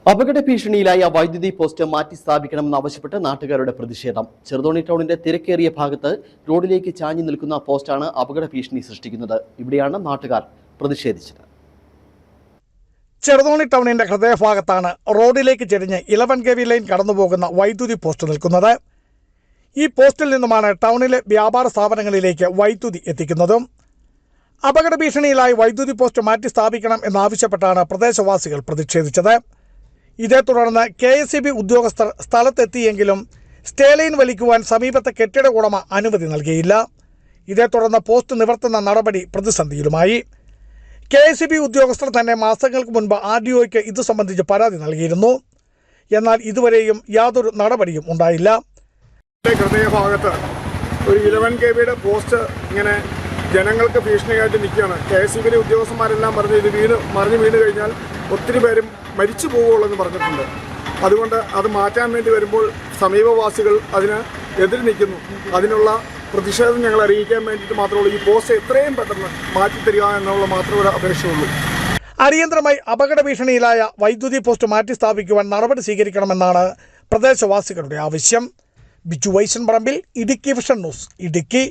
അപകട ഭീഷണിയിലായ വൈദ്യുതി പോസ്റ്റ് മാറ്റി സ്ഥാപിക്കണമെന്നാവശ്യപ്പെട്ട് നാട്ടുകാരുടെ പ്രതിഷേധം. ചെറുതോണി ടൗണിന്റെ തിരക്കേറിയ ഭാഗത്ത് റോഡിലേക്ക് ചാഞ്ഞു നിൽക്കുന്ന പോസ്റ്റാണ് അപകട ഭീഷണി സൃഷ്ടിക്കുന്നത്. ഇവിടെയാണ് നാട്ടുകാർ പ്രതിഷേധിച്ചത്. ചെറുതോണി ടൗണിന്റെ ഹൃദയഭാഗത്താണ് റോഡിലേക്ക് ചെരിഞ്ഞ് 11 kV ലൈൻ കടന്നുപോകുന്ന വൈദ്യുതി പോസ്റ്റ് നിൽക്കുന്നത്. ഈ പോസ്റ്റിൽ നിന്നുമാണ് ടൗണിലെ വ്യാപാര സ്ഥാപനങ്ങളിലേക്ക് വൈദ്യുതി എത്തിക്കുന്നതും. അപകട ഭീഷണിയിലായി വൈദ്യുതി പോസ്റ്റ് മാറ്റി സ്ഥാപിക്കണം എന്നാവശ്യപ്പെട്ടാണ് പ്രദേശവാസികൾ പ്രതിഷേധിച്ചത്. ഇതേ തുടർന്ന് KSEB ഉദ്യോഗസ്ഥർ സ്ഥലത്തെത്തിയെങ്കിലും സ്റ്റേ ലൈൻ വലിക്കുവാൻ സമീപത്തെ കെട്ടിട ഉടമ അനുമതി നൽകിയില്ല. ഇതേ തുടർന്ന് പോസ്റ്റ് നിവർത്തുന്ന നടപടി പ്രതിസന്ധിയിലുമായി. KSEB ഉദ്യോഗസ്ഥർ തന്നെ മാസങ്ങൾക്ക് മുൻപ് RDOയ്ക്ക് ഇത് സംബന്ധിച്ച് പരാതി നൽകിയിരുന്നു. എന്നാൽ ഇതുവരെയും യാതൊരു നടപടിയും ഉണ്ടായില്ല. ഹൃദയഭാഗത്ത് ഒരു 11 kV പോസ്റ്റ് ഇങ്ങനെ ജനങ്ങൾക്ക് ഭീഷണിയായിട്ട് നിൽക്കുകയാണ്. KSEB ഉദ്യോഗസ്ഥന്മാരെല്ലാം പറഞ്ഞ് ഇത് മറിഞ്ഞു വീണ് കഴിഞ്ഞാൽ ഒത്തിരി പേരും മരിച്ചു പോകുള്ളൂ എന്ന് പറഞ്ഞിട്ടുണ്ട്. അതുകൊണ്ട് അത് മാറ്റാൻ വേണ്ടി വരുമ്പോൾ സമീപവാസികൾ അതിന് എതിര് നിൽക്കുന്നു. അതിനുള്ള പ്രതിഷേധം ഞങ്ങൾ അറിയിക്കാൻ വേണ്ടിയിട്ട് മാത്രമേ ഈ പോസ്റ്റ് എത്രയും പെട്ടെന്ന് മാറ്റിത്തരിക എന്നുള്ള മാത്രമേ ഒരു അപേക്ഷയുള്ളൂ. അടിയന്തരമായി അപകട ഭീഷണിയിലായ വൈദ്യുതി പോസ്റ്റ് മാറ്റി സ്ഥാപിക്കുവാൻ നടപടി സ്വീകരിക്കണമെന്നാണ് പ്രദേശവാസികളുടെ ആവശ്യം. ബിജു വൈശൻ പറമ്പിൽ, ഇടുക്കി വിഷൻ ന്യൂസ്, ഇടുക്കി.